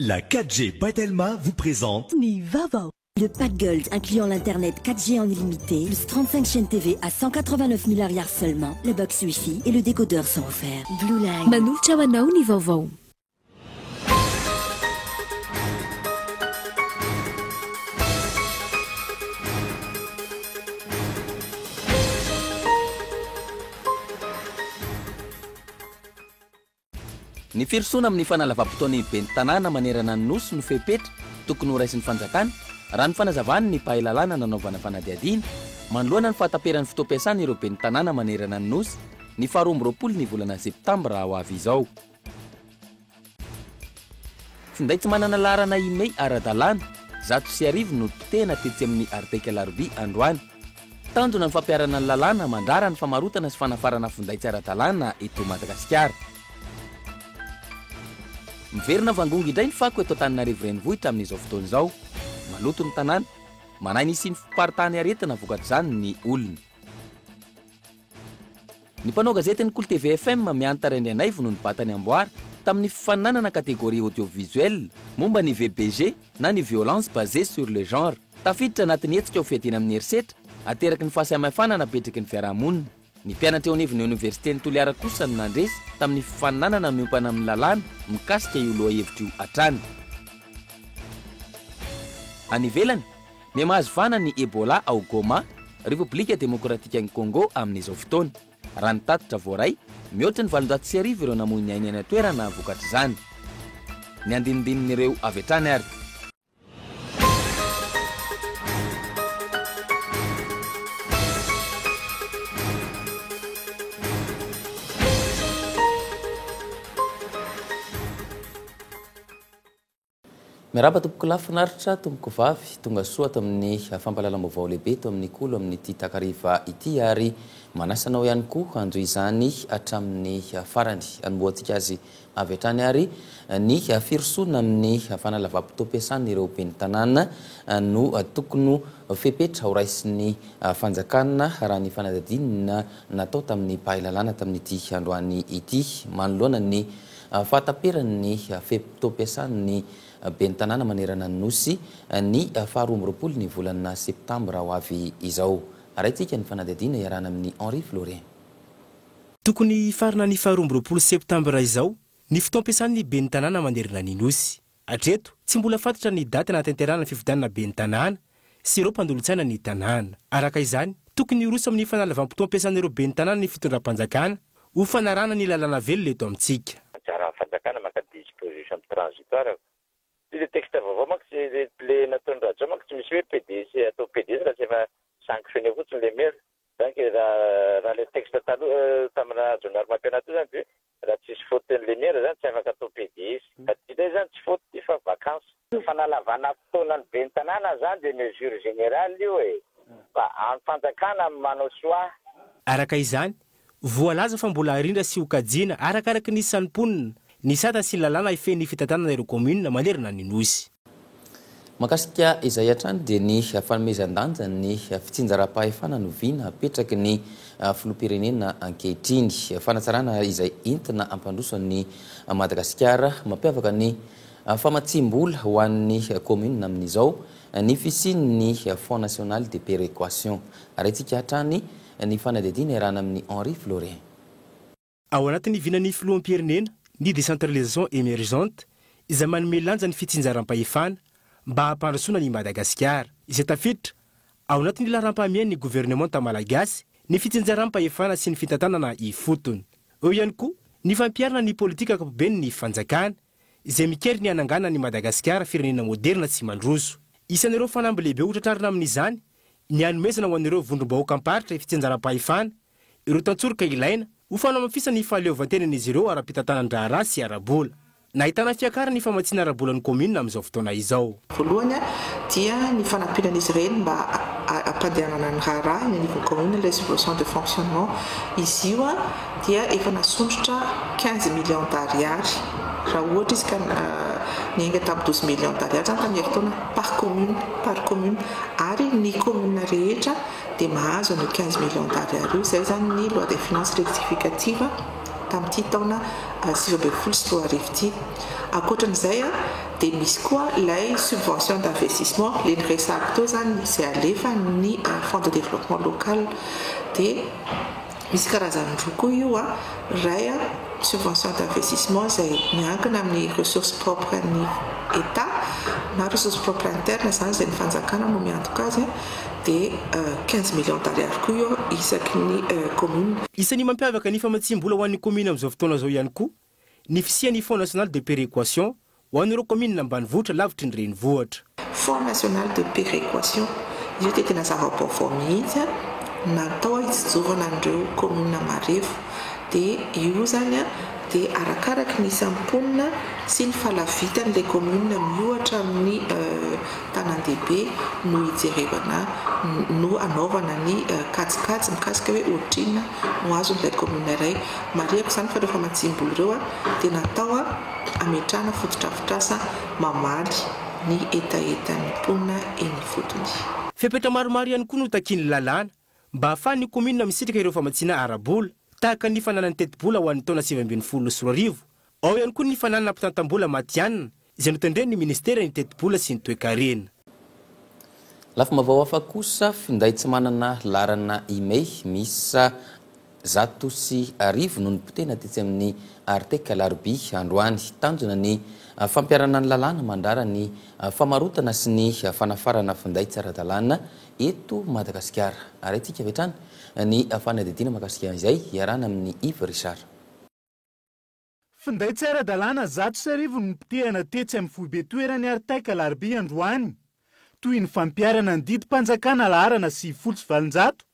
La 4G Batelma vous présente Nivava. Le pack Gold incluant l'internet 4G en illimité, plus 35 chaînes TV à 189 milliards seulement, le box Wi-Fi et le décodeur sont offerts. Blue Line. Manu Chawanao Nivava. Ny firosoana amin'ny fanalava-potoany ben'ny tanàna manerana ny nosy no fepetra tokony ho raisin'ny fanjakana raha ny fanazavany ny pahalalàna nanaovana fanadiadiana manoloana ny fahataperan'ny fotoam-piasana ireo ben'ny tanàna manerana ny nosy ny 2020 ny volana septambra ho avy izao. Finday tsy manana laharana email ara-dalàna 190 no tena tetsy amin'ny artikela arobi androany. Tanjona ny fampiarana ny lalàna mandrara ny famarotana sy fanafarana finday tsy ara-dalàna eto Madagasikara. Miverina vangongo indray ny fako eto Antananarivo renivohitra amin'izao fotoana izao. Maloto ny tanàna, manahy ny siny fiparitany aretina vokatr'izany ny olona. Ny mpanao gazetiny Kolo TV FM miantara indray no nibatany amboara tamin'ny fifaninanana kategoria audiovisuel momba ny VBG na ny violence basée sur le genre. Tafiditra anatin'ny hetsika ho fiadiana amin'ny herisetra ateraky ny fahasamihafana napetraky ny fiarahamonina. Ny mpianatra eo anivon'ny Université ny Toliara kosa no nandresy tamin'ny fifaninanana miompana amin'ny lalàna mikasika io lohahevitra io hatrany. Any ivelany, miha-mahazo vana ny Ebola ao Goma, République démocratique ny Congo amin'izao fotoana. Raha ny tatitra voaray, mihoatra ny 730 ireo namoy ny ainy any toerana vokatra izany. Ny andinindin'ireo avy hatrany ary. Miaraba tompoko lafinaritra, tompoko vavy, tonga soa ato amin'ny fampalalam-baovao lehibe eto amin'ny kolo amin'ny ity takariva ity ary manasanao ihany koa andro izany hatramin'ny farany anomboantsika azy avy hatrany ary ny firosoana amin'ny fanalava-potoam-piasana ireo ben'ny tanàna no tokony fepetra ho raisin'ny fanjakana raha ny fanadadinina natao tamin'ny pahalalàna tamin'ity androany ity manoloana ny fahataperan'ny fotoam-piasany ben'ny tanàna manerana ny nosy ny 2020 ny volana septambra ho avy izao. Araintsika ny fanadadiana iarana amin'ny Henri Florien. Tokony farana ny 2020 septambra izao ny fotoam-piasan'ny ben'ny tanàna manerana ny nosy. Hatreto tsy mbola fantatra ny daty nahatanterahana ny fifidianana ben'ny tanàna sy ireo mpandolotsaina ny tanàna. Araka izany, tokony roso amin'ny fanalavam-potoam-piasan'ireo ben'ny tanàna ny fitondram-panjakana ho fanarana ny lalàna velona eto amintsika. Le texte vaovao manko le nataony raha manko tsy misy hoe PDS atao PDS raha tsy efa sanctionné fotsiny le maire. Donc raha le texte taloha tamina journal mampianatra zany hoe raha tsisy faute le maire zany tsy afaka atao PDS. Katidray zany tsy faute fa vacances. Fanalavana fotoanan'ny ben'ny tanàna zany de mesure générale io e. Fa amin'ny fanjakana manao soa. Araka izany, voalaza fa mbola arindra sy ho kajiana arakaraky ny sanim-ponina ny sata sy lalàna ifehin'ny fitantanana ireo commune manerana ny nosy. Makasika izay hatrany dia ny fanomezan-danja ny fitsinjaram-pahefana noviana apetraky ny filoham-pirenena ankehitriny. Fanatsarana izay entina ampandrosan'ny Madagasikara mampiavaka ny famatsim-bola ho an'ny commune amin'izao ny fisian'ny Fonds national de péréquation. Araintsika hatrany ny fanadadiana iarana amin'ny Henri Florien. Ao anatin'ny vinan'ny filoham-pirenena ny décentralisation émergente izay manome lanja ny fitsinjaram-pahefana mba hampandrosoana ny Madagasikara. Izay tafiditra ao anatin'ny laharam-pahamehany gouvernement malagasy ny fitsinjaram-pahefana sy ny fitantanana ifotony. Eo ihany koa ny fampiarana ny politika ankapobeny ny fanjakana izay mikery ny hanangana ny Madagasikara firenena moderna sy mandroso. Isan'ireo fanamby lehibe hotratrarina amin'izany ny hanomezana ho an'ireo vondrom-bahoaka amparitra fitsinjaram-pahefana ireo tantsorika ilaina ho fanamafisana ny fahaleovantenan'izy ireo ara-pitantanandraha raha sy arabola. Nahitana fiakarana ny famatsiana arabolan'ny commune amin'izao fotoana izao. Voalohany dia ny fanampiran'izy ireny mba ampandehanana ny raha ny niveau commune les subventions de fonctionnement. Izy io dia efa nasondrotra 15 millions d'ariary. Raha ohatra izy ka ny enga tamin'ny 12 millions d'ariary zany tamin'ny fotoana par commune ary ny commune rehetra dia mahazo ny 15 millions d'ariary io. Izay zany ny loi des finances rectificative tamin'ity taona 2024 ity. Ankoatran'izay dia misy koa ilay subvention d'investissement le niresahako teo zany izay alefa ny fonds de développement local dia misy karazany roa koa io ray subvention d'investissement izay miankina amin'ny ressources propres ny état na ressources propres interne zany izay ny fanjakana no miantoka azy dia 15 millions d'ariary koa io isaky ny commune. Isan'ny mampiavaka ny famatsim-bola ho an'ny commune amin'izao fotoana izao ihany koa ny fisian'ny Fonds national de péréquation ho an'ireo commune ambanivohitra lavitry ny renivohitra. Fonds national de péréquation io dia tena zava-baovao mihitsy natao hitsinjovana an'ireo commune marefo dia io zany dia arakaraky ny samponina sy ny falavitan'ilay commune miohatra amin'ny tanan-dehibe no hijerevana no anaovana ny kajikajy mikasika hoe otrina no azon'ilay commune iray. Mareko zany fa rehefa matsim-bola ireo dia natao ametrahana fotodrafitrasa mamaly ny etaetan'ny mponina eny fotony. Fepetra maromaro ihany koa no takiany lalàna mba ahafahan'ny commune misitraka ireo famatsiana ara-bola tahaka ny fananany teti-bola ho an'ny taona 2024. Ao ihany koa ny fananana ampitantam-bola matianina izay notendren'ny ministera ny teti-bola sy ny toe-karena. Lafa mavao hafa kosa finday tsy manana larana email misa 100 noho ny potena tetsy amin'ny arteka larby androany tanjona ny fampiarana ny lalàna mandrara ny famarotana sy ny fanafarana finday tsy ara-dalàna eto Madagasikara. Araintsika vetrany ny fanadidina mahakasika izay iarana amin'ny Yves Richard. Finday tsy ara-dalàna 100 no potehana tetsy amin'ny foibe toerany arteka larby androany toy ny fampiarana ny didim-panjakana laharana sy folo sy valonjato,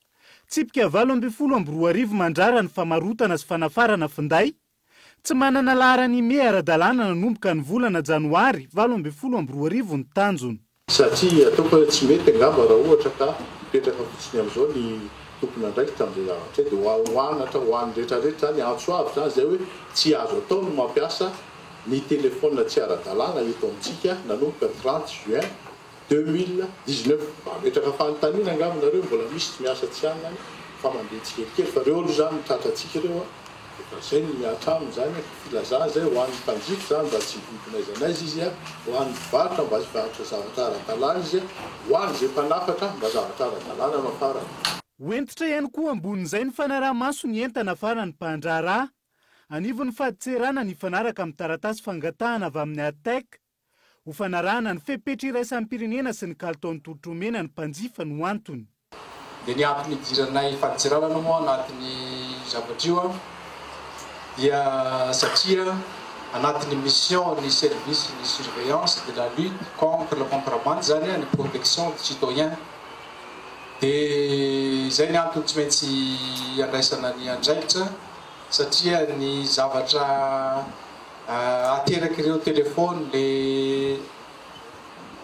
tsipika 2022 mandrara ny famarotana sy fanafarana finday, tsy manana laharana email ara-dalàna nanomboka ny volana janoary 2022 ny tanjony. Satria ataoko tsy mety angamba raha ohatra ka mipetraka fotsiny amin'izao ny tompona ndraiky tamin'izay zavatra dia hoanatra hoan'ny rehetrarehetra zany antsoavy zany izay hoe tsy azo atao no mampiasa ny telefona tsy ara-dalàna eto amintsika nanomboka 30 juin 2019. Metraka fanontaniana angamba nareo mbola misy tsy miasa tsy anany fa mandeha tsikelikely fa reo aloha zany mitratratsika reo zay ny atraminy zany filazana zay ho an'ny mpanjifa zany mba tsy vitinaiza izy ho an'ny mpivarotra mba tsy varotra zavatra ara-dalàna izy ho an'ny zay mpanafatra mba zavatra ara-dalàna no afarany. Hoentitra ihany koa ambonin'izay ny fanaraha-maso ny entana farany mpandraharaha anivon'ny faditserana ny fanaraka amin'ny taratasy fangatahana avy amin'ny arteka ho fanarahana ny fepetra iraisan'ny-pirenena sy ny kalitaon'ny tolotromena ny mpanjifa no antony. Dia ny antony idiranay faditserana moa anatin'ny zavatra dia satria anatin'ny mission ny service ny surveillance de la lutte contre la contrabande zany ny protection du citoyen. Dia zay ny antony tsy maintsy andraisana ny andraikitra satria ny zavatra ateraky ireo telefony le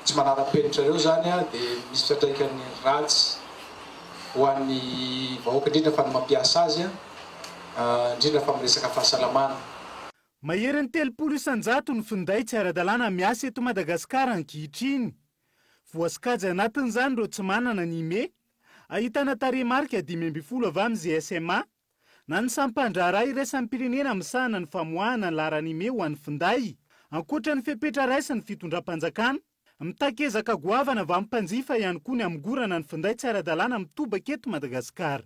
tsy manara-penitra ireo zany dia misy fiatraikany ratsy ho an'ny vahoaka indrindra fa ny mampiasa azy indrindra fa miresaka fahasalamana. Maherin'ny 300 isan-jato ny finday tsy ara-dalàna miasa eto Madagasikara ankehitriny. Voasikajy anatin'izany ireo tsy manana ny email, ahitana tarehimarika 520 avy amin'ny GSMA na ny sampan-draharaha iraisan'ny-pirenena misahana ny famoahana ny laharana email ho an'ny finday. Ankoatra ny fepetra raisy ny fitondram-panjakana, mitakezaka goavana avy amin'ny mpanjifa ihany koa ny amigorana ny finday tsy ara-dalàna mitobaka eto Madagasikara.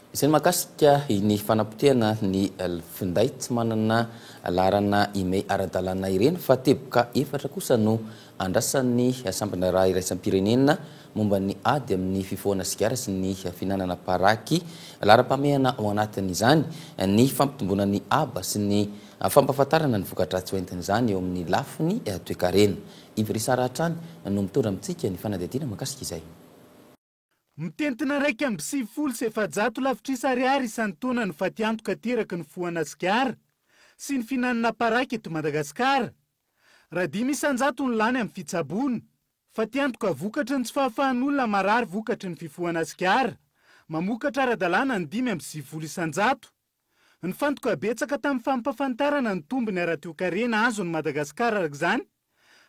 Isan'ny mahakasika ny fanapotehana ny finday tsy manana laharana email ara-dalàna ireny fa teboka 4 kosa no andrasan'ny sampan-draharaha iraisan'ny-pirenena momba ny ady amin'ny fifohana sigara sy ny finanana paraky laharam-pamehana ao anatin'izany ny fampitombona ny aba sy ny fampahafantarana ny vokadratsy hoentin'izany eo amin'ny lafiny toe-karena. Yves Richard hatrany no mitondra amintsika ny fanadihadiana mahakasika izay. Mitentina 1.700 lavitrisa ariary isan'ny taona ny fatiantoka teraky ny fohana sigara sy ny finanana paraky eto Madagasikara. Raha 5 isan-jato ny lany amin'ny fitsaboana. Fatiantoka vokatry ny tsy fahafahan'olona marary vokatry ny fifohana sigara. Mamokatra ara-dalàna ny 5.700 isan-jato. Ny fantoka betsaka tamin'ny fampafantarana ny tombony ara-toe-karena azon'ny Madagasikara araka izany.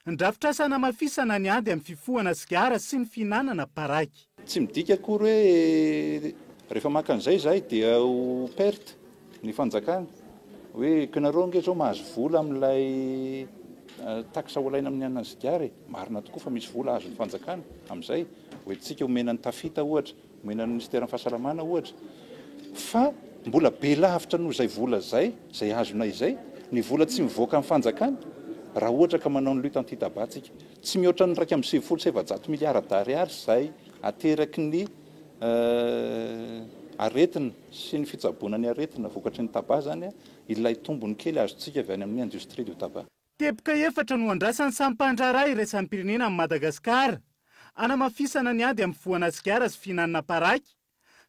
Ndrafitra mafisana ny ady amin'ny fifohana sigara sy ny finanana paraky. Tsy midika akory hoe rehefa maka an'izay zahay dia ho perte ny fanjakana hoe kanareo nge zao mahazo vola amin'ilay taxa olaina amin'ny anazigary marina tokoa fa misy vola azo ny fanjakana amin'izay hoe tsika omena ny tafita ohatra omena ny ministèren'ny fahasalamana ohatra fa mbola be lavitra noho izay vola zay azona izay ny vola tsy mivoaka amin'ny fanjakana raha ohatra ka manao ny lutte anti-tabac tsika tsy mihoatra ny 1,7 miliarda ariary zay ateraky ny aretina sy ny fitsaboana ny aretina vokatry ny tabac zany ilay tombony kely azotsika avy any amin'ny industrie du tabac. Teboka efatra no andrasan'ny sampandrara iraisam-pirenena amin'ny Madagasikara anamafisana ny ady amin'ny voana sigara sy fihinanana paraky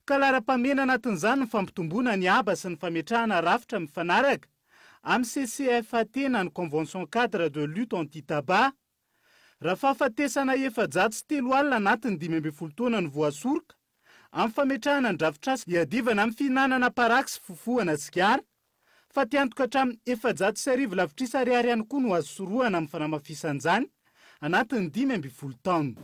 ka lara-pamena anatin'izany ny fampitomboana ny aba sy ny fametrahana rafitra mifanaraka amin'ny CCFAT na ny convention cadre de lutte anti-tabac. Raha fahafatesana 703 alina anatin'ny 12 taona ny voasoroka amin'ny fametrahana ny drafitrasa iadivana amin'ny fihinanana paraky sy fofohana sigara fa tiantoka hatramin'ny 705 lavitrisa ariary ihany koa no azo sorohana amin'ny fanamafisan'izany anatin'ny 15 taona.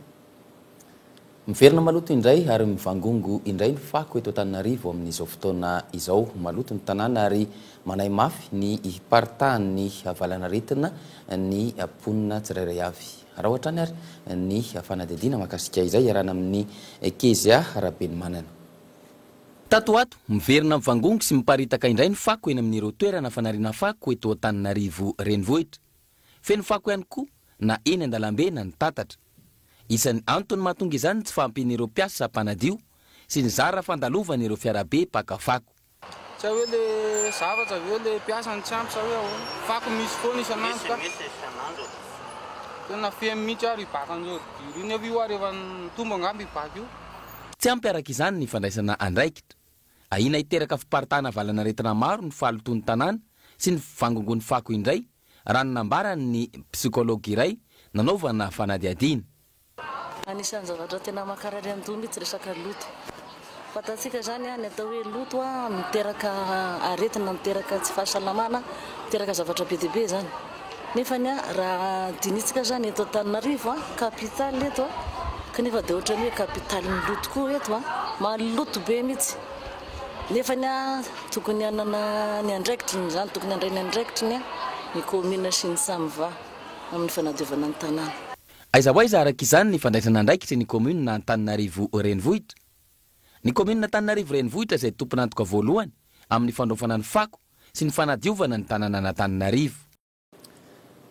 Miverina maloto indray ary mivangongo indray ny fako eto Antananarivo amin'izao fotoana izao. Maloto ny tanàna ary manay mafy ny iparitahan'ny valanaretina ny ponina tsirairay avy. Raha ohatra ny ary ny fanadihadiana mahakasika izay arana amin'ny Kezia Rabenmanana. Tatoato miverina mivangongo sy miparitaka indray ny fako eny amin'ireo toerana fanariana fako eto Antananarivo renivohitra. Feno fako ihany koa na eny an-dalambe na ny tatatra. Isan'ny antony mahatonga izany tsy fampian'ireo mpiasa mpanadio sy ny zara fandalovan'ireo fiarabe pakafako. Tsy hoe le zavatra avy eo le mpiasa ny tsy ampy sa hoe fako misy foana isan'andro ka. Tena fehmy mihitsy ary ibakan'izao diro iny avy io ary efa nitombo angamba ibaka io. Tsy ampy araka izany ny fandraisana andraikitra. Ahina hiteraka fiparitahana valanaretina maro ny fahaloton'ny tanàna sy ny vangongon'ny fako indray raha ny nambarany psikology iray nanaovana fanadihadiana. Anisan'ny zavatra tena makarary andoha mihitsy resaka loto. Fatatsika zany ny atao hoe loto miteraka aretina, miteraka tsy fahasalamana, miteraka zavatra be dia be zany. Nefa raha dinitsika zany eto Antananarivo kapitaly eto kanefa dia ohatran'ny hoe kapitaly ny loto koa eto maloto be mihitsy. Nefa tokony hanana ny andraikitry zany, tokony handray ny andraikitry ny komina sy ny samiva amin'ny fanadiovana ny tanàna. Aiza ho aiza araka izany ny fandraisana andraikitry ny komuna Antananarivo renivohitra. Ny komuna Antananarivo renivohitra izay tompona antoka voalohany amin'ny fandraofana ny fako sy ny fanadiovana ny tanàna Antananarivo.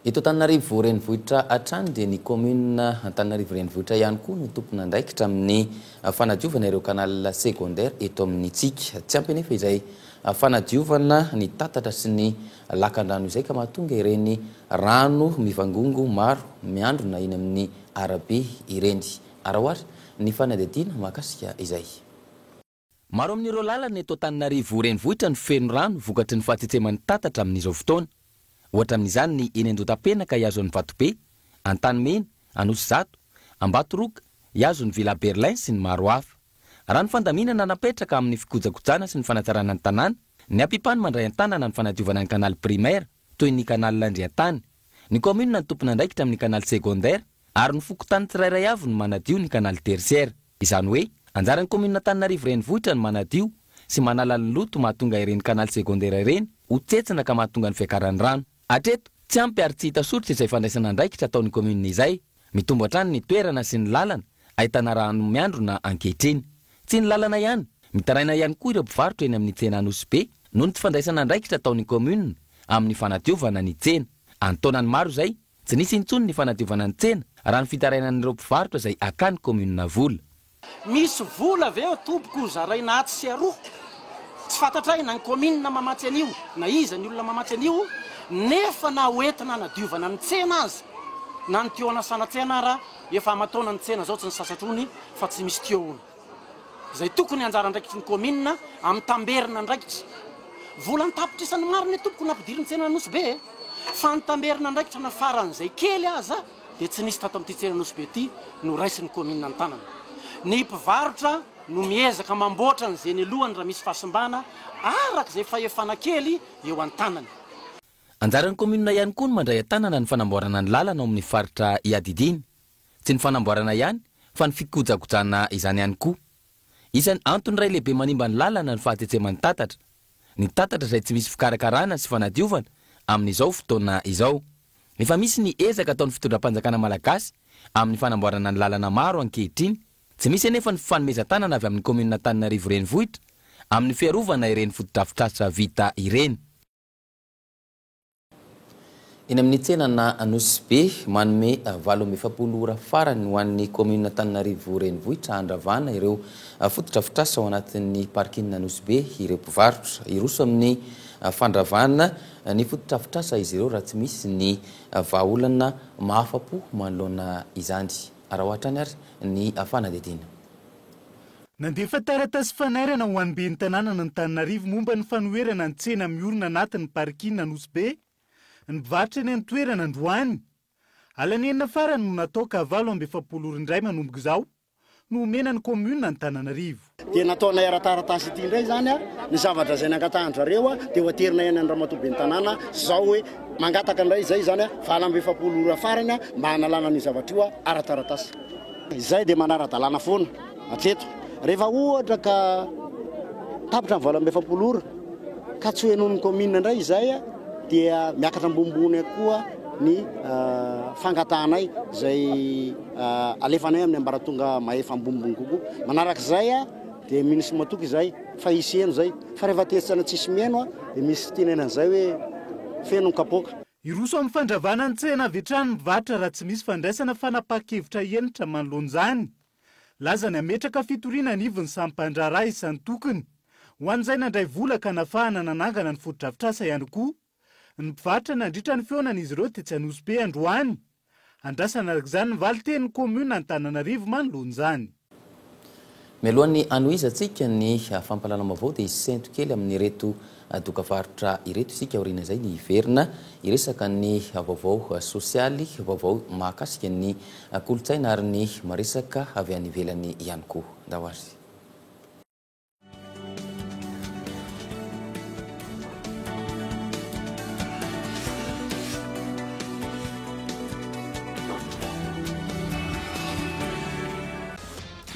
Eto Antananarivo renivohitra hatrany dia ny komuna Antananarivo renivohitra ihany koa no tompona andraikitra amin'ny fanadiovana ireo kanala secondaire eto amin'ny tsika. Tsy ampy nefa izay fanadiovana ny tatatra sy ny lakan-drano izay ka mahatonga ireny rano mivangongo maro miandro na iny amin'ny arabe ireny. Arahoara ny fanadihadiana mahakasika izay. Maro amin'ireo lalana eto Antananarivo renivohitra ny feno rano vokatry ny fahatsitseman'ny tatatra amin'izao fotoana. Ohatra amin'izany ny eny Andotapenaka iazon'ny Vatobe, Antanimena, Anosizato, Ambatoroka, iazon'ny Villa Berlin sy ny maro hafa. Raha ny fandaminana napetraka amin'ny fikojakojana sy ny fanatsarana ny tanàna, ny ampipany mandray an-tanana ny fanadiovana ny kanaly primaire toy ny kanaly Landriantany. Ny komuna ny tompona andraikitra amin'ny kanaly secondaire ary ny fokotany tsirairay avy ny manadio ny kanaly tertiaire. Izany hoe anjaran'ny komuna Antananarivo renivohitra ny manadio sy manala ny loto mahatonga ireny kanaly secondaire ireny ho tsetsina ka mahatonga ny fiakaran'ny rano. Hatreto tsy ampy ary tsy hita soritra izay fandraisana andraikitra ataon'ny komuna izay. Mitombo hatrany ny toerana sy ny lalana ahitana rano miandrona ankehitriny. Tsy ny lalana ihany, mitaraina ihany koa ireo mpivarotra eny amin'ny tsena Anosy noho ny tsy fandraisana andraikitra ataon'ny komuna amin'ny fanadiovana ny tsena. Antaonany maro izay, tsy nisy intsony ny fanadiovana ny tsena raha ny fitarainan'ireo mpivarotra izay akany komuna vola. Misy vola avy eo tompoko zaraina aty sy aroa. Tsy fantatray na ny komuna mamatsy an'io, na iza ny olona mamatsy an'io, nefa na hoentina nadiovana ny tsena azy. Na ny teo anasana tsena raha efa amatona ny tsena zao tsy ny sasatrony fa tsy misy teo ona. Izay tokony anjara andraikitry ny komuna amin'ny tamberina andraikitra. Vola ny tapitra isan'ny maro ny tompoko nampidiry ny tsena Anosy be. Fa ny tamberina andraikitra na faran'izay kely aza dia tsy nisy tato amin'ity tsena Anosy be ity no raisin'ny komuna ny tanana. Ny mpivarotra no miezaka mamboatra ny zeny alohany raha misy fahasimbana arak'izay fahefana kely eo an-tanany. Anjaran'ny komuna ihany koa no mandray an-tanana ny fanamboarana ny lalana ao amin'ny faritra iadidiny. Tsy ny fanamboarana ihany fa ny fikojakojana izany ihany koa. Isan'ny antony iray lehibe manimba ny lalana ny fahatsitseman'ny tatatra. ny tatatra izay tsy misy fikarakarana sy fanadiovana amin'izao fotoana izao. Efa misy ny ezaka ataon'ny fitondram-panjakana malagasy amin'ny fanamboarana ny lalana maro ankehitriny. Tsy misy anefa ny fanomezan-tanana avy amin'ny komina Antananarivo renivohitra amin'ny fiarovana ireny fotodrafitrasa vita ireny. Eny amin'ny tsenana Anosy be manome 770 ora farany ho an'ny komina Antananarivo renivohitra handravana ireo fotodrafitrasa ao anatin'ny parking Anosy be ireo mpivarotra. Iroso amin'ny fandravana ny fotodrafitrasa izy ireo raha tsy misy ny vahaolana mahafapo manoloana izany. Arahoatrany ary ny fanadidina. Nandefa taratasy fanairana ho an'ny ben'ny tanàna ny Antananarivo momba ny fanoherana ny tsena miorina anatin'ny parking Anosy be. Ny mpivarotra eny amin'ny toerana androany. Alany enina farany no natao ka 770 ora indray manomboka izao no omena ny komuna ny Antananarivo. Dia nataona ara-taratasy ity indray zany ny zavatra izay nangatahany-drareo dia ho aterina eny amin'ny ramatoaben'ny tanàna zao hoe mangataka indray izay zany 770 ora farany mba hanalana ny zavatra io ara-taratasy. Izay dia manara-dalàna foana atreto. Rehefa ohatra ka tapitra ny 770 ora ka tsy hoenon'ny komuna indray izay dia miakatra ambombony koa ny fangatahanay izay alefanay amin'ny ambaratonga maefa ambombony kokoa. Manaraka izay dia minisy matoky izay fa hisy eno izay fa rehefa tesana tsisy mieno dia misy tenena izay hoe feno kapoaka. Iroso amin'ny fandravana ny tsena avy hatrany mivarotra raha tsy misy fandraisana fanapakevitra enitra manoloana izany. Lazany ametraka fitoriana anivon'ny samy mpandraharaha isan'ny tokony. Ho an'izay nandray vola ka nafahana nanangana ny fotodrafitrasa ihany koa. Ny mpivarotra nandritra ny feonan'izy ireo tetsy Anosy be androany. Andrasana araka ny valiteny komuna Antananarivo manoloana izany. Mialohan'ny anoizatsika ny fampalalana-baovao dia isento kely amin'ny reto dokavarotra ireto isika aoriana izay ny iverina iresaka ny vaovao sosialy, vaovao mahakasika ny kolotsaina ary ny maresaka avy any ivelany ihany koa. Ndao azy.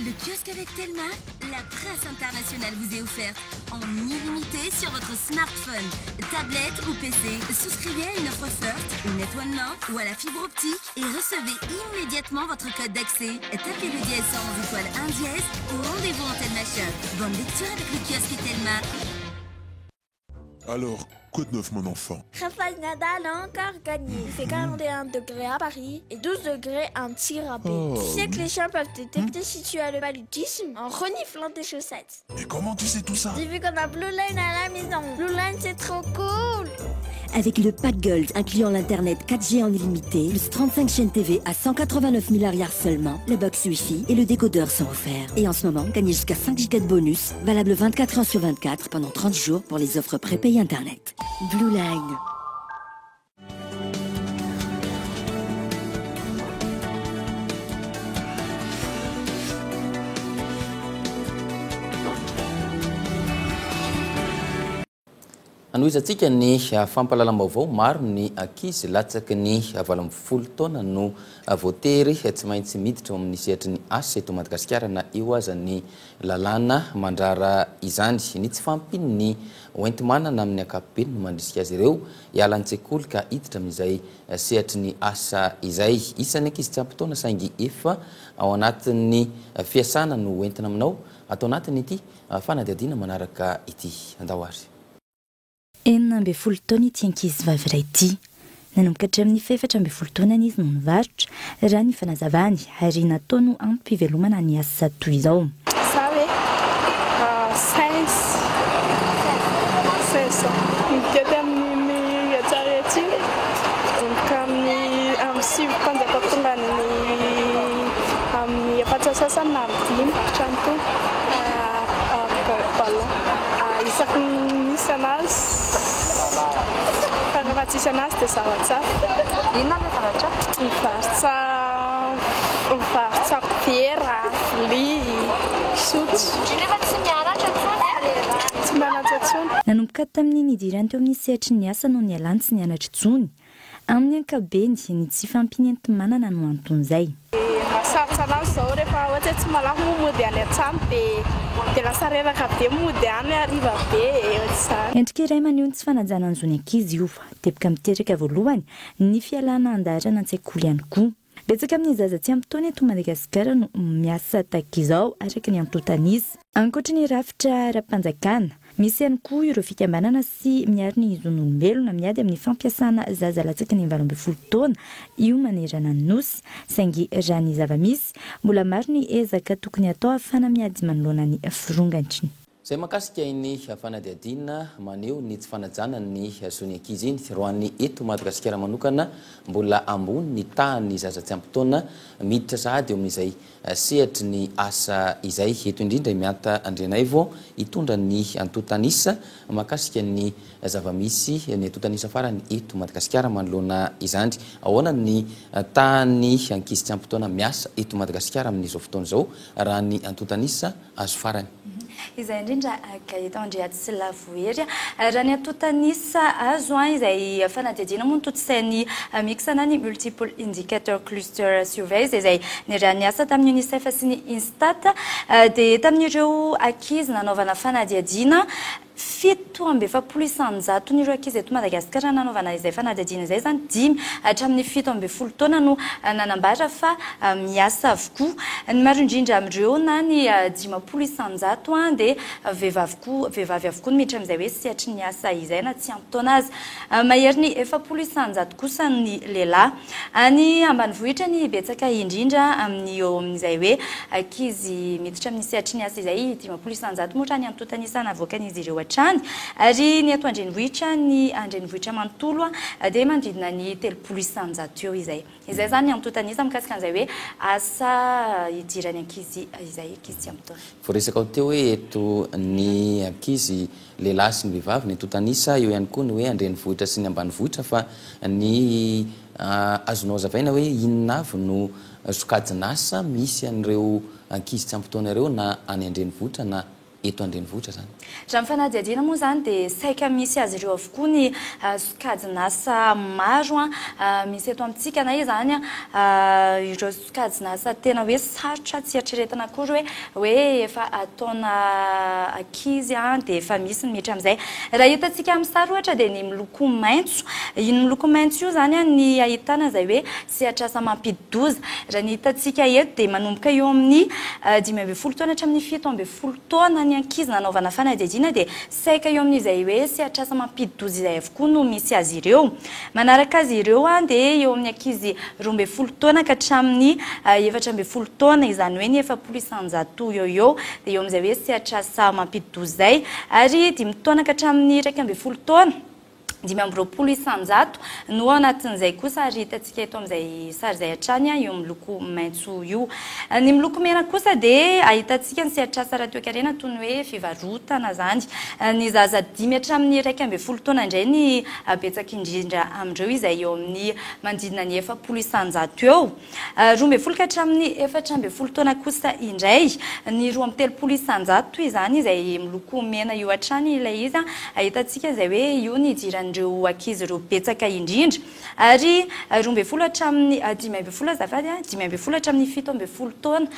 Le kiosque avec Telma, la presse internationale vous est offerte en illimité sur votre smartphone, tablette ou PC. Souscrivez à une offre forte, au net one ou à la fibre optique et recevez immédiatement votre code d'accès. Tapez le dièse 100 étoile 1 dièse ou rendez-vous en Telma Shop. Bonne lecture avec le kiosque Telma. Alors, quoi de neuf mon enfant? Rafael Nadal a encore gagné. Il fait 41 degrés à Paris et 12 degrés en tir à baie. Tu sais que les chiens peuvent détecter si tu as le paludisme en reniflant tes chaussettes. Mais comment tu sais tout ça? J'ai vu qu'on a Blue Line à la maison. Blue Line, c'est trop cool. Avec le pack Gold incluant l'internet 4G en illimité, plus 35 chaînes TV à 189 000 arrières seulement, le box Wi-Fi et le décodeur sont offerts. Et en ce moment, gagnez jusqu'à 5 Go de bonus, valable 24 heures sur 24 pendant 30 jours pour les offres prépayées internet. Blue Line. Anoizatsika ny fampalalam-baovao maro ny ankizy latsaky ny 20 taona no voatery tsy maintsy miditra amin'ny sehatry ny asa eto Madagasikara na eo aza ny lalàna mandrara izany. Ny tsy fampiny ny oentimana amin'ny ankapobeny no mandrisika azy ireo hiala an-tsekoly ka hiditra amin'izay sehatry ny asa izay. Isan'ny ankizy tsy ampy taona saingy efa ao anatin'ny fiasana no entina aminao atao anatin'ity fanadihadiana manaraka ity. Andao ary. 12 taona ity ankizy vavy iray ity. Nanomboka hatramin'ny 14 taonany izy no nivarotra raha ny fanazavany ary nataony ampivelomana ny asa toy izao. Sabe? 16 mitety amin'ny atsara ety ka amin'ny sivy-panjaka-tonga amin'ny afatsasasany na amin'ny 5 trano ballon isaky nisy anazy fa rehefa tsisy anazy dia zava-tsafa. Inona le zavatra? Mivarotra vera, vilia, sotro. Rehefa tsy mianatra intsony? Tsy mianatra intsony. Nanomboka tamin'ny nidirany teo amin'ny sehatry ny asa no nialany tsy nianatra intsony. Amin'ny ankabeny ny tsy fampinenty manana no anton'izay. masarotra anazy zao rehefa ohatry tsy malaky mody any an-trano dia lasa reraka be mody any hariva be ohatr'izany. Endrika iray maneho tsy fanajana an'izony ankizy io tepika miteraka voalohany ny fialana andaharana an-tsekoly ihany koa. Betsaka amin'ny zaza tsy ampy taona eto Madagasikara no miasa tahak'izao araka ny antotanisa. Ankoatra ny rafitra ara-panjakana, misy ihany koa ireo fikambanana sy miaro ny zon'olombelona miady amin'ny fampiasana zaza latsaky ny 12 taona io manerana ny nosy, saingy raha ny zava-misy mbola maro ny ezaka tokony atao ahafana miady manoloana ny firongantriny. Zay makasika iny fanadiadina maneho ny tsy fanajana ny zon'ny ankizy iny roan'ny eto Madagasikara manokana mbola ambony ny tahany zaza tsy ampy taona miditra sahady eo amin'izay sehatra ny asa izay eto indrindra mianta Andrianaivo hitondra ny antotanisa makasika ny zava-misy ny antotanisa farany eto Madagasikara manoloana izany. Ahoana ny tahany ankizy tsy ampy taona miasa eto Madagasikara amin'izao fotoana izao raha ny antotanisa azo farany. Izay indrindra Gaëtan Andriaty sy Lavoery raha ny antotanisa azo izay fanadihadiana moa nototosain'ny mixana ny multiple indicator cluster surveillance izay raha niasa tamin'ny UNICEF sy ny Instat dia tamin'ireo ankizy nanaovana fanadihadiana 7,700 n'ireo ankizy eto Madagasikara nanaovana izay fanadihadiana izay zany 10 hatramin'ny 17 taona no nanambara fa miasa avokoa. Ny maro indrindra amin'ireo na ny 10,700 dia vehivavy avokoa no miditra amin'izay hoe sehatry ny asa izay na tsy ampy taona azy. Mahery ny 7,700 kosa ny lehilahy. Any ambanivohitra ny betsaka indrindra eo amin'izay hoe ankizy miditra amin'ny sehatry ny asa izay 10,700 moa ny antotanisa navoakan'izy ireo hatrany, ary ny ato andrenivohitra ny andrenivohitra manontolo dia manodidina ny 3,700 eo izay. Izay zany ny antotanisa mikasika an'izay hoe asa hidirany ankizy izay ankizy tsy ampy taona. Voaresaka teo hoe eto ny ankizy lehilahy sy ny vehivavy ny antotanisa eo ihany koa ny hoe andrenivohitra sy ny ambanivohitra fa ny azonao zavaina hoe inona avy no sokajin'asa misy an'ireo ankizy tsy ampy taona ireo na any andrenivohitra na eto andrenivohitra zany. Raha fanadihadiana moa zany dia saika misy azy ireo avokoa ny sokajin'asa maro misy eto amintsika na izany ireo sokajin'asa tena hoe sarotra tsy eritreretina akory hoe efa ataona ankizy dia efa misy ny mihitra amin'izay. Raha hitantsika amin'ny sary ohatra dia ny miloko maitso, iny miloko maitso io zany ny ahitana izay hoe sehatra asa mampidi-doza. Raha ny hitantsika eto dia manomboka eo amin'ny 12 taona hatramin'ny 17 taona ny ankizy nanaovana fanadihadiana dia saika eo amin'izay hoe sehatra asa mampidi-doza izay avokoa no misy azy ireo. Manaraka azy ireo dia eo amin'ny ankizy 12 taona ka hatramin'ny 14 taona izany hoe ny 7,700 eo dia eo amin'izay hoe sehatra asa mampidi-doza izay, ary 10 taona ka hatramin'ny 12 taona 5,700 no anatin'izay kosa ary hitantsika eto amin'izay sary izay hatrany eo miloko maitso io. Ny miloko mena kosa dia ahitantsika ny sehatra asa radio-karena toy ny hoe fivarotana zany. Ny zaza 10 hatramin'ny 12 taona indray ny betsaka indrindra amin'ireo izay eo amin'ny manodidina ny 7,700 eo. 12 ka hatramin'ny 14 taona kosa indray ny 2,700 izany izay miloko mena io hatrany ilay izy ahitantsika izay hoe io ny idirany ireo ankizy ireo betsaka indrindra, ary 12 hatramin'ny 15 azafady 15 hatramin'ny 17 taona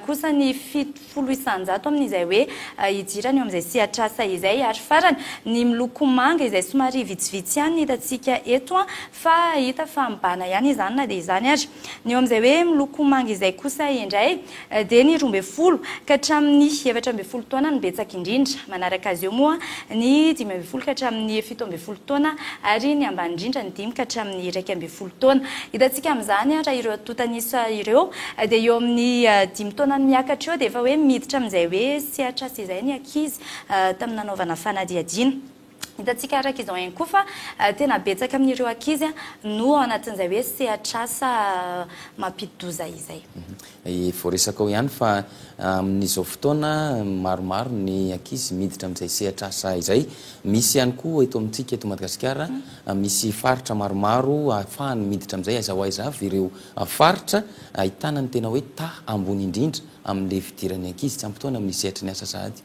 kosa ny 7,700 amin'izay hoe idirany eo amin'izay sehatra asa izay. Ary farany ny miloko manga izay somary vitsivitsy ihany hitantsika eto fa hita fa mibana ihany izany na dia izany ary. Ny eo amin'izay hoe miloko manga izay kosa indray dia ny 12 ka hatramin'ny 14 taona ny betsaka indrindra. Manaraka azy eo moa ny 15 ka hatramin'ny 17 taona ary ny ambany indrindra ny 10 ka hatramin'ny 12 taona. Hitantsika amin'izany raha ireo antotanisa ireo dia eo amin'ny 10 taona ny miakatra eo dia efa hoe miditra amin'izay hoe sehatra asa izay ny ankizy tamin'ny nanaovana fanadihadiana. Hitantsika araka izao ihany koa fa tena betsaka amin'ireo ankizy no anatin'izay hoe sehatra asa mampidi-doza izay. Voaresaka ao ihany fa amin'izao fotoana maromaro ny ankizy miditra amin'izay sehatra asa izay. Misy ihany koa eto amintsika eto Madagasikara misy faritra maromaro ahafahany miditra amin'izay aiza ho aiza avy ireo faritra ahitana ny tena hoe ambony indrindra amin'ilay fidiran'ny ankizy tsy ampy taona amin'ny sehatry ny asa sahady.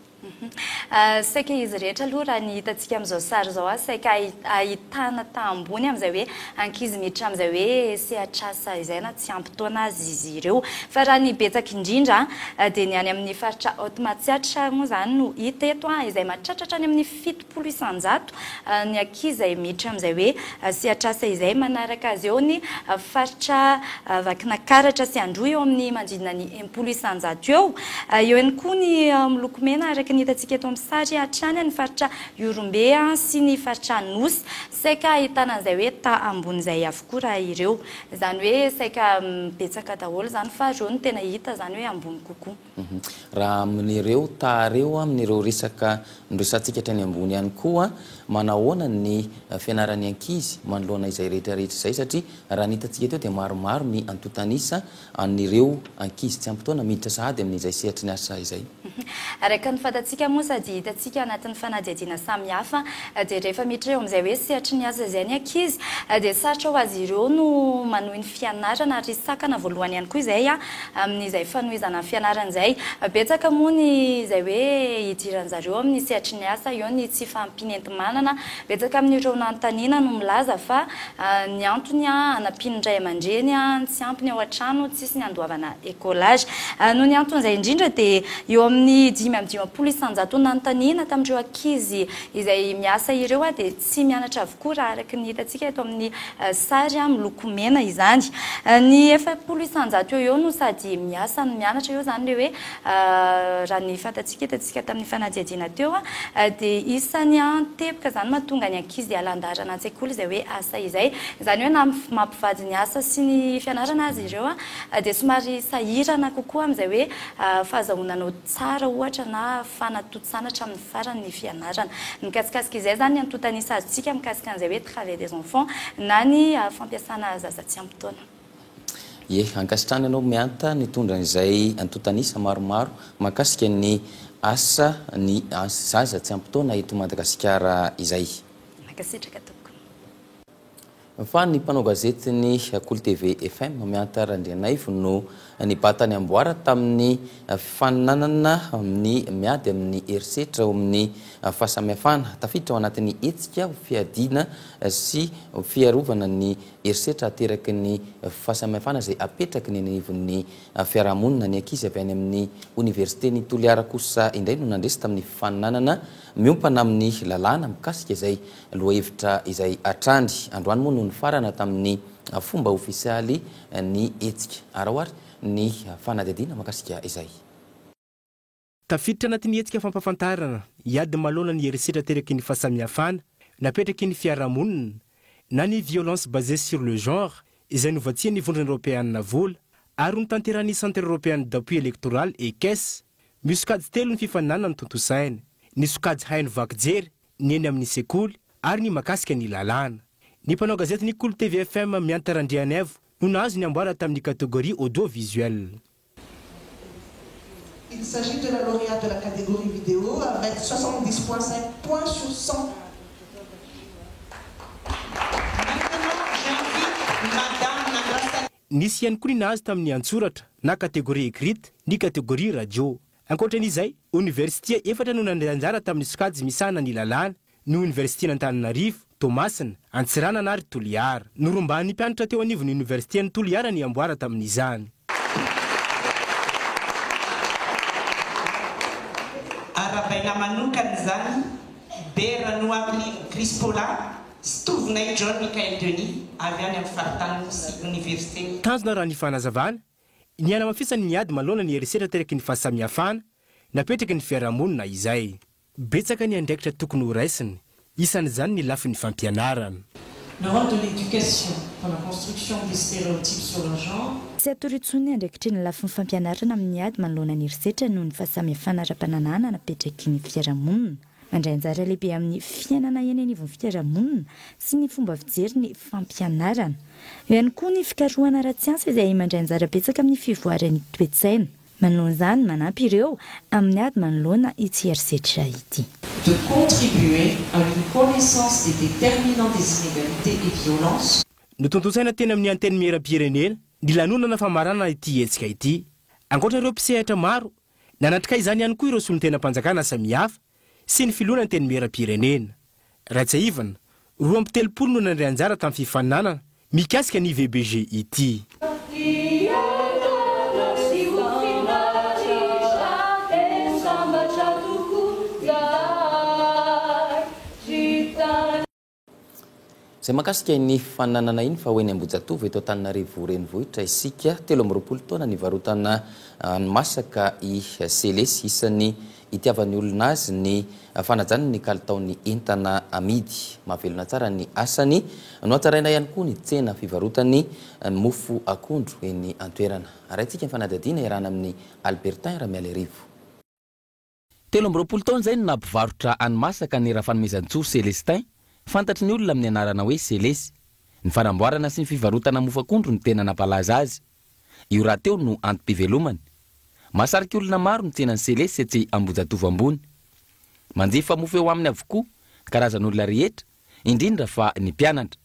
saika izy rehetra aloha raha ny hitantsika amin'izao sary zao saika ahitana tambony amin'izay hoe ankizy miditra amin'izay hoe sehatrasa izay na tsy ampy-taona azy izy ireo fa raha ny betsaka indrindra dia ny any amin'ny faritra Haute-Matsiatra moa zany no hita eto izay mahatratratra any amin'ny 700 ny ankizy izay miditra amin'izay hoe sehatrasa izay manaraka azy eo ny faritra Vakinakaratra sy Andro eo amin'ny manodidina ny 100 eo ihany koa ny miloko mena araka ny hitantsika eto amin'ny sary hatrany ny faritra Iorombe sy ny faritra Nosy saika ahitana an'izay hoe ta ambony izay avokoa raha ireo izany hoe saika betsaka daholo zany fa ireo no tena hita zany hoe ambony kokoa raha amin'ireo tareo amin'ireo resaka ndresantsika hatrany ambony ihany koa manahoana ny fianaran'ny ankizy manoloana izay rehetrarehetra izay satria raha ny hitantsika teo dia maromaro ny antotanisa an'ireo ankizy tsy ampy-taona miditra sahady amin'izay sehatry ny asa izay araka ny fantatsika moa sady hitantsika anatin'ny fanadihadiana samihafa dia rehefa miditra eo amin'izay hoe sehatry ny asa izay ny ankizy dia sarotra ho azy ireo no manohy ny fianarana ary sakana voalohany ihany koa izay amin'izay fanohizana fianarana izay betsaka moa ny izay hoe hidiran'zareo amin'ny sehatry ny asa eo ny tsy fampinentimanana betsaka amin'ireo nanontaniana no milaza fa ny antony anampiny indray aman-dreny tsy ampiny ao an-trano tsisy ny andoavana écolage noho ny antony izay indrindra dia eo amin'ny 5-10 nanontaniana tamin'ireo ankizy izay miasa ireo dia tsy mianatra avokoa raha araka ny hitantsika eto amin'ny sary miloko mena izany ny 700 eo no sady miasa no mianatra eo zany le hoe raha ny fantatsika hitantsika tamin'ny fanadihadiana teo dia isany teboka zany mahatonga ny ankizy alandarana an-tsekoly izay hoe asa izay izany hoe na mampivady ny asa sy ny fianarana azy ireo dia somary sahirana kokoa amin'izay hoe fahazahonanao tsara ohatra na fanatotsanatra amin'ny farany ny fianarana mikasikasika izay zany ny antotanisa azytsika mikasika an'izay hoe travail des enfants na ny fampiasana zaza tsy ampy-taona ankasitrany ianao mianta nitondran'izay antotanisa maromaro makasika ny asa ny zaza tsy ampy-taona eto Madagasikara izay makasitraka tompoko fa ny mpanao gazety ny Cool TV FM mianta Randrianaivo no nibatany amboara tamin'ny fananana amin'ny miady amin'ny herisetra amin'ny fahasamihafana tafiditra ao anatin'ny hetsika fiadiana sy fiarovana ny herisetra ateraky ny fahasamihafana izay apetraky ny anivon'ny fiarahamonina ny ankizy avy any amin'ny université ny Toliara kosa indray no nandresy tamin'ny fananana miompana amin'ny lalàna mikasika izay lohahevitra izay atrandry androany moa no ny farana tamin'ny fomba ofisialy ny hetsika arahoary ny fanadihadiana makasika izay tafiditra anatin'ny hetsika fampafantarana hiady malona ny herisetra teraky ny fahasamihafana napetraky ny fiarahamonina na ny violence basée sur le genre izay novatsiany ny vondrona européenne vola ary ny tanterany centre européenne d'appui électoral ECES misokajy telo ny fifanana ny tontolo saina ny sokajy haino vaky jery ny eny amin'ny sekoly ary ny makasika ny lalàna ny mpanao gazety ny Cool TV FM mianta Randrianaivo no nahazo ny amboara tamin'ny catégorie audiovisuelle. Il s'agit de la lauréate de la catégorie vidéo avec 70,5 points sur 100. Nisy ihany koa ny nahazo tamin'ny antsoratra na catégorie écrite ny catégorie radio. Ankoatran'izay, université efatra no nandanjara tamin'ny sokajy misana ny lalàna ny université n'Antananarivo, Tomasina, Antsiranana ary Toliara. Noromban'ny mpianatra teo anivon'ny université ny Toliara ny amboara tamin'izany. Arabaina manokana izany Bera Noamli Crispola Stouvenay John Michael Denis avy any amin'ny faritany sy université. Tanjona raha ny fanazavana ny anamafisany miady malona ny herisetra teraky ny fahasamihafana napetraky ny fiarahamonina izay. Betsaka ny andraikitra tokony ho raisiny isan'izany ny lafin'ny fampianarana. Le rôle de l'éducation dans la construction des stéréotypes sur le genre. Sy atoritsony andraikitra ny lafin'ny fampianarana amin'ny ady manoloana ny herisetra noho ny fahasamihafana ara-pananana napetraky ny fiarahamonina. Mandray anjara lehibe amin'ny fiainana eny anivon'ny fiarahamonina sy ny fomba fijery ny fampianarana. Eo ihany koa ny fikarohana ara-tsiansa izay mandray anjara betsaka amin'ny fivoaran'ny toe-tsaina. Manoloana izany manampy ireo amin'ny ady manoloana ity herisetra ity. De contribuer à une connaissance des déterminants des inégalités et violences. Ny tontolo-tsaina teny amin'ny anteny miera-pirenena ny lanonana famarana ity hetsika ity. Ankoatra ireo mpisehatra maro Nanatrika izany ihany koa ireo solon-tenam-panjakana samihafa sy ny filoana ny teny meram-pirenena. Ratsaivana 2.30 no nandray anjara tamin'ny fifaninanana mikasika ny VBG ity. Zay makasika ny fananana iny fa hoeny Ambojatova eto Antananarivo renivohitra isika 13 taona nivarotana masaka i Selesy isan'ny itiavan'ny olona azy ny fanajana ny kalitaon'ny entana amidy. Mahavelona tsara ny asany no atsaraina ihany koa ny tsena fivarotany mofo akondro eny an-toerana. Araintsika ny fanadadiana iarahana amin'ny Albertin Ramialerivo. 13 taona zay no nampivarotra hani-masaka ny Rafanomezantsoro Celestin, fantatry ny olona amin'ny anarana hoe Selesy. Ny fanamboarana sy ny fivarotana mofo akondro ny tena nampalaza azy. Io raha teo no antom-pivelomany. Mahasarika olona maro ny tsenan'ny Selesy etsy Ambojatova ambony. Manjifa mofo eo aminy avokoa karazan'olona rehetra, indrindra fa ny mpianatra.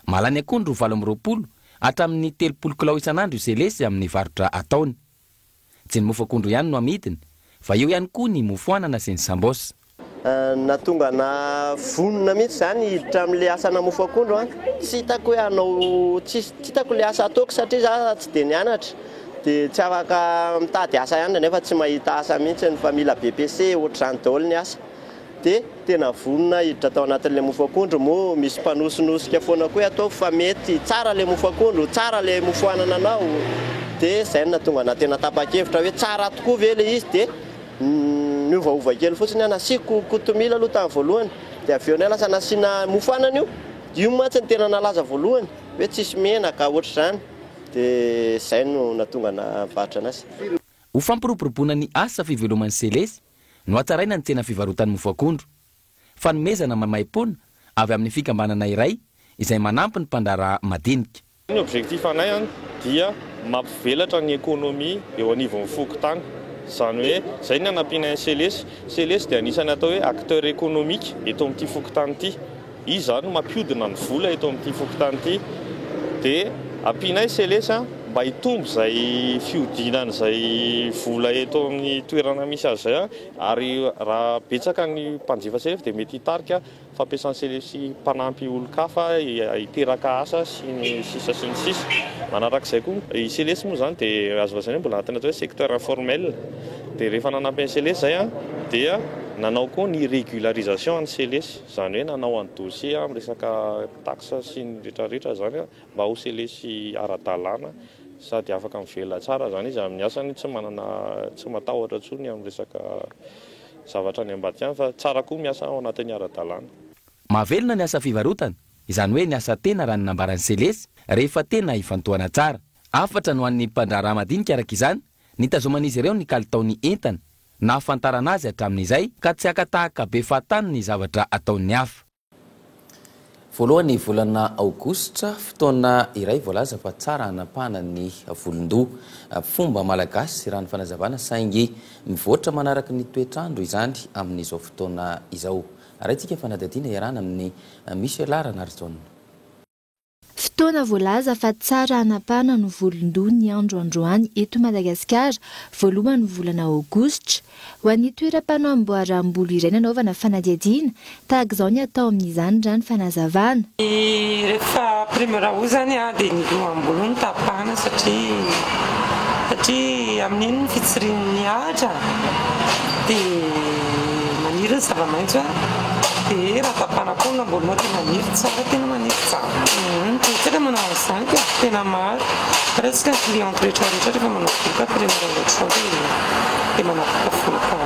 Malany akondro 20 hatramin'ny 30 kilao isan'andro io Selesy amin'ny varotra ataony. Tsy ny mofo akondro ihany no amidiny, fa eo ihany koa ny mofo anana sy ny sambos. Na tonga na vonona mihitsy zany hiditra amin'le asana mofo akondro tsy hitako hoe anao tsy hitako le asa ataoko satria za tsy de nianatra de tsy afaka mitady asa ihany nefa tsy mahita asa mihitsy fa mila BPC ohatr'izany daholo ny asa de tena vonona hiditra tao anatin'le mofo akondro moa misy mpanosonosika foana koa atao fa mety tsara le mofo akondro tsara le mofo anana anao de zay na tonga na tena tapa-kevitra hoe tsara tokoa ve le izy de miovaova kely fotsiny nasiko kotomila aloha tamin'ny voalohany dia avy eo ny lasa nasiana mofo anana io mantsy ny tena nalaza voalohany hoe tsisy menaka ohatr'izany dia zay no natonga navarotra anazy. Ho fampiroboroboana ny asa fiveloman'ny Selesy no atsaraina ny tsena fivarotany mofo akondro. Fanomezana mamaim-pona avy amin'ny fikambanana iray izay manampy ny mpandraharaha madinika. Ny objectif anay dia mampivelatra ny ekônomia eo anivon'ny fokontany. Zany hoe zay ny anampiana Selesy. Selesy dia anisany atao hoe acteur économique eto amin'ity fokontany ity. Izy zany mampiodina ny vola eto amin'ity fokontany ity. Dia ampianay Selesy mba hitombo zay fiodinana zay vola eto amin'ny toerana misy azy zay ary raha betsaka ny mpanjifa Selesy dia mety hitarika fampiasan'ny Selesy mpanampy olon-kafa hiteraka asa sy ny sisa sy ny sisa. Manarak'izay koa i Selesy moa zany dia azo vazaina mbola anatina atao hoe secteur informel. Dia rehefa nanampy ny Selesy zay dia nanao koa ny régularisation ny Selesy, zany hoe nanao any dossier amin'ny resaka taxe sy ny rehetrarehetra zany mba ho Selesy ara-dalàna sady afaka mivela tsara zany izy amin'ny asany tsy matahotra intsony amin'ny resaka zavatra ny ambady ihany fa tsara koa miasa ao anatin'ny ara-dalàna. Mahavelona ny asa fivarotana, izany hoe ny asa tena raha ny nambaran'ny Selesy rehefa tena ifantohana tsara. Afatra no an'ny mpandraharaha madinika araka izany nitazoman'izy ireo ny kalitaon'ny entana na afantarana azy hatramin'izay ka tsy akatahaka be fahatany ny zavatra ataon'ny hafa. Voalohany volana Aogositra, fotoana iray voalaza fa tsara hanapahana ny volondoha. Fomba malagasy raha ny fanazavana saingy mivoatra manaraka ny toetrandro izany amin'izao fotoana izao. Araintsika fanadadiana iarahana amin'ny Michel Aranarjon. Fotoana voalaza fa tsara hanapahana ny volondoha ny andro androany eto Madagasikara voalohany volana Aogositra. Ho an'ny toeram-panamboaram-bolo iray nanaovana fanadihadiana tahaka izao ny atao amin'izany rany fanazavana. Rehefa primera ho zany dia ny lohambolony no tapahana satria amin'iny ny fitsirian'ny ahatra dia maniry ny zava-maitso dia raha tapahana koa ny ambolinao dia maniry tsara tena maniry tsara. Tena manao izany dia tena maro presque ny client rehetrarehetra rehefa manao voka primera loatra dia manapaka voka.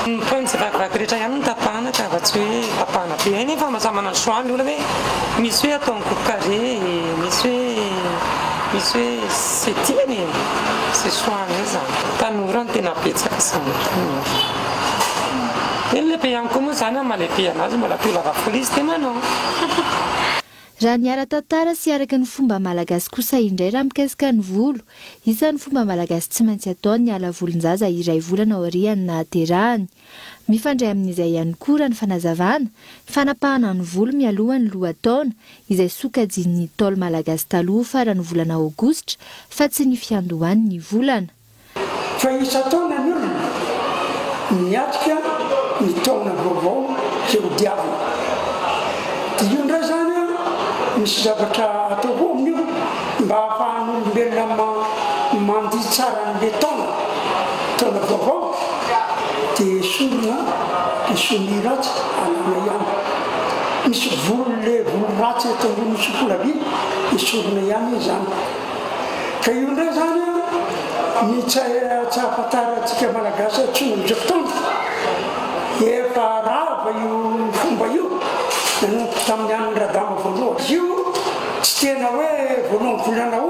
Ny vakivaky rehetra ihany no tapahana ka fa tsy hoe tapahana be ihany fa mazamana ny soany olona hoe misy hoe ataony coupe carré, misy hoe setiny sy soany io zany. Tanora no tena betsaka izany. Dia lehibe ihany koa moa zany mahalehibe anazy mbola teo lava foly izy dia manao. Raha ny ara-tantara sy araka ny fomba malagasy kosa indray raha mikasika ny volo, isan'ny fomba malagasy tsy maintsy atao ny ala volonjaza iray volana aoriany na haterahany. Mifandray amin'izay ihany koa raha ny fanazavana, fanapahana ny volo mialohan'ny lohataona izay sokajian'ny Ntaolo malagasy taloha farany volana Aogositra fa tsy ny fiandohan'ny volana. Fa isa taona miatrika ny taona vaovao zay ho diavina. Dia io ndray zany misy zavatra atao koa amin'io mba ahafahan'olombelona mandihy tsara n'le taona vaovao dia esorina dia somi ratsy alana ihany. Misy le volo ratsy atao ambony sokolaby esorina ihany zany. Ka io ndray zany ny tsy ahafantarantsika malagasy tsonjo fotoana efa rava io fomba io nanomboka tamin'ny an'ny radama voaloha. Io tsy tena hoe voalohany volana o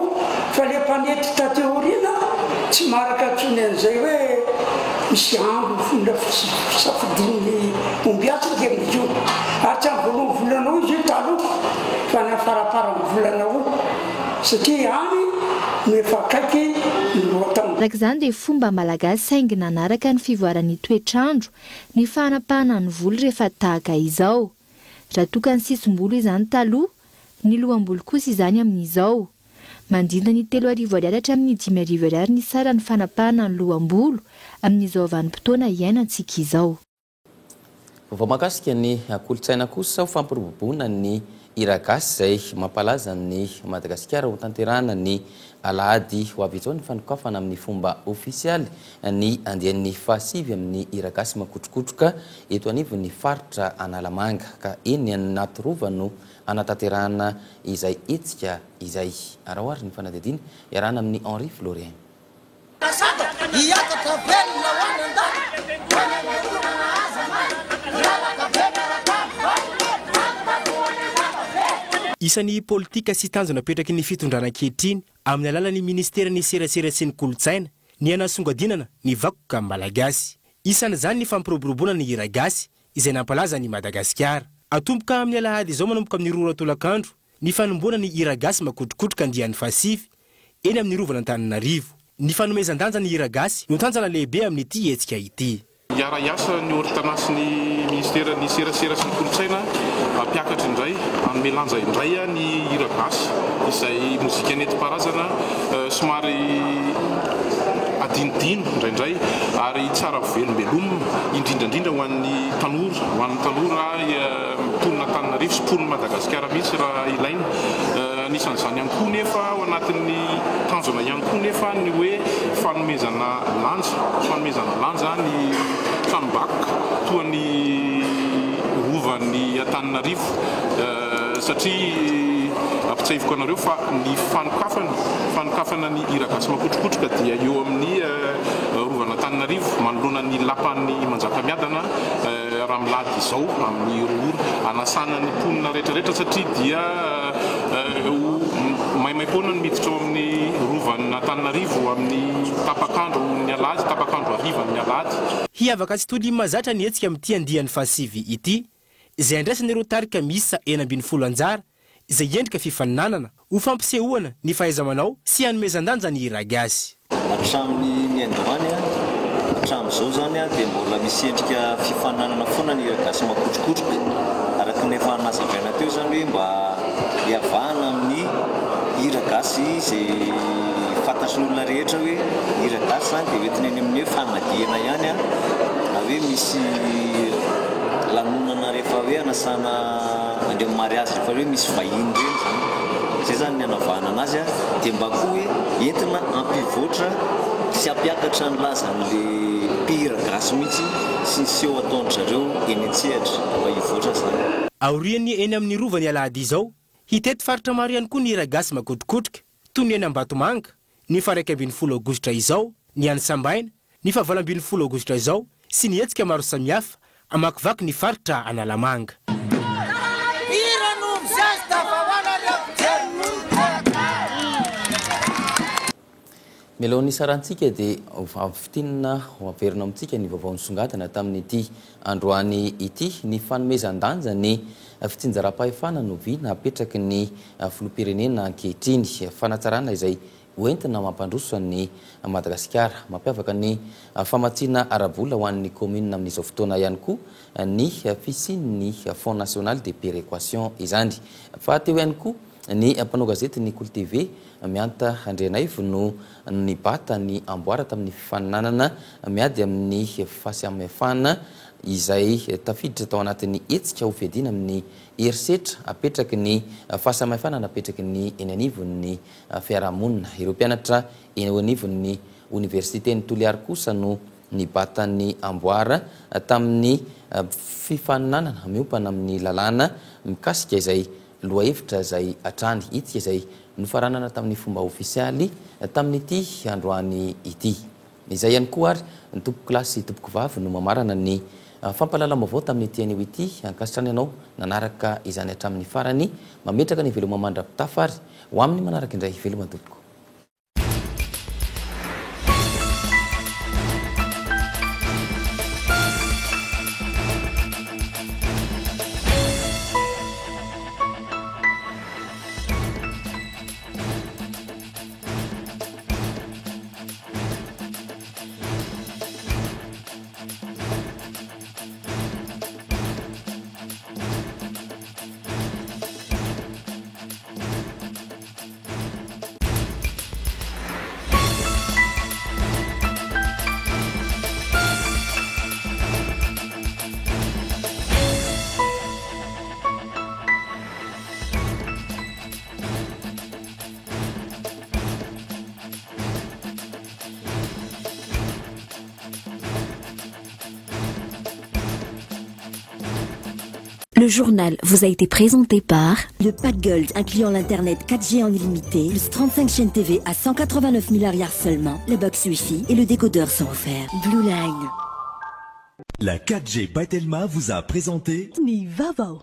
fa le mpanety tateorina tsy maraka tsony an'izay hoe misy ambo fomba safidin'ny ombiatsy kely io ary tsy amin'ny voalohany volana o izy io taloha fa ny afaraparan'ny volana o satria any no efa akaiky araka izany dia fomba malagasy saingy nanaraka ny fivoaran'ny toetrandro ny fanapahana ny volo rehefa tahaka izao. Raha tokany sisom-bolo izany taloha, ny loam-bolo kosa izany amin'izao. Mandrindra ny 3 arivo ariary hatramin'ny 5 arivo ariary ny sara ny fanapahana ny loam-bolo amin'izao vanim-potoana iainantsika izao. Vao mahakasika ny kolotsaina kosa ho fampirobobona ny hira gasy izay mampalaza ny Madagasikara ho tanterahana ny alahady ho avy izao ny fanokafana amin'ny fomba ofisialy ny andian'ny fahasivy amin'ny hira gasy makotrokotroka eto anivon'ny faritra Analamanga ka eny anaty rova no anatanterahana izay hetsika izay. Arahoary ny fanadidiny iarahana amin'ny Henri Florien. Isan'ny politika sy tanjona petraky ny fitondrana ankehitriny amin'ny alalan'ny ministera ny serasera sy ny kolotsaina ny anasongadinana ny vakoka malagasy. Isan'izany ny fampiroboroboana ny hira gasy izay nampalaza ny Madagasikara. Atomboka amin'ny alahady izao manomboka amin'ny 2 tolakandro ny fanomboana ny hira gasy makotrokotroka andian'ny fahasivy eny amin'ny rovana Antananarivo. Ny fanomezan-danja ny hira gasy no tanjana lehibe amin'ity hetsika ity. Iara-iasa ny ortanasy ny ministera ny serasera sy ny kolotsaina ampiakatra indray amin'ny lanja indray ny hira gasy izay mozika nentim-paharazana somary adinodino indraindray ary tsara velombelomina indrindrandrindra ho an'ny tanora mponina Antananarivo sy mponina Madagasikara mihitsy raha ilaina. Anisan'izany ihany koa nefa ao anatin'ny tanjona ihany koa nefa ny hoe fanomezana lanja ny tranombakoka toa ny rovan'ny Antananarivo satria ampitsahivoka anareo fa ny fanokafana ny hira gasy makotrokotroka dia eo amin'ny rovana Antananarivo manoloana ny lapan'ny Manjakamiadana raha milady izao amin'ny roa anasana ny mponina rehetrarehetra satria dia maimaimpoana ny miditra ao amin'ny rovan'ny Antananarivo amin'ny tapakandro ny alahady tapakandro hariva ny alahady. Hiavaka tsy toly mazatra ny hetsika amin'ity andian'ny fahasivy ity izay andraisan'ireo tarika misa 9 anjara izay endrika fifaninanana ho fampisehoana ny fahaiza-manao sy hanomezan-danja ny hira gasy. Hatramin'ny miandohany hatramin'izao zany dia mbola misy endrika fifaninanana foana ny hira gasy makotrokotroka araka ny efa nazavaina teo zany hoe mba hiavahana amin'ny hira gasy izay fantatry ny olona rehetra hoe hira gasy zany dia hoentina eny amin'ny hoe famadihana ihany na hoe misy lanonana rehefa hoe anasana andeo mariazy rehefa hoe misy vahiny reny zany zay zany ny anavahana anazy dia mba koa hoe entina ampivoatra sy ampiakatra ny lazan'le mpihira gasy mihitsy sy ny seho ataony zareo eny an-tsehatra mba hivoatra zany. Aoriany eny amin'ny rovany alahady izao hitety faritra maro ihany koa ny hira gasy makotrokotroka toy ny eny Ambatomanga ny 12 aogositra izao, ny any Sambaina ny 17 aogositra izao sy ny hetsika maro samihafa amakivaky ny faritra Analamanga. Mialohan'ny sarantsika dia fitinana averina amintsika ny vaovao nisongadina tamin'ity androany ity ny fanomezan-danja ny fitsinjaram-pahefana no vy napetraky ny filoham-pirenena ankehitriny fanatsarana izay hoentina mampandroso ny Madagasikara mampiavaka ny famatsiana arabola ho an'ny commune amin'izao fotoana ihany koa ny fisian'ny Fonds national de péréquation izany fa teo ihany koa ny mpanao gazety ny Kolo TV mianta Andrianaivo no nibata ny amboara tamin'ny fifaninanana miady amin'ny fahasamihafana izay tafiditra tao anatin'ny hetsika ho fiadiana amin'ny herisetra apetraky ny fahasamihafana napetraky ny eny anivon'ny fiarahamonina. Ireo mpianatra eny anivon'ny Université ny Toliary kosa no nibatan'ny amboara tamin'ny fifaninanana miompana amin'ny lalàna mikasika izay loahevitra izay atrany itsika izay nofaranana tamin'ny fomba ofisialy tamin'ity androany ity. Izay ihany koa ary ny tompoko klasy tompoko vavy no mamarana ny fampalalam-baovao tamin'ity anio ity ankasitrany ianao nanaraka izany hatramin'ny farany mametraka ny veloma mandra-pitafa ary ho amin'ny manaraka indray veloma tompoko. Le journal vous a été présenté par le Pack Gold incluant l'internet 4G en illimité, plus 35 chaînes TV à 189 milliards seulement, le box Wi-Fi et le décodeur sont offerts. Blue Line. La 4G by Telma vous a présenté Ni Vavo.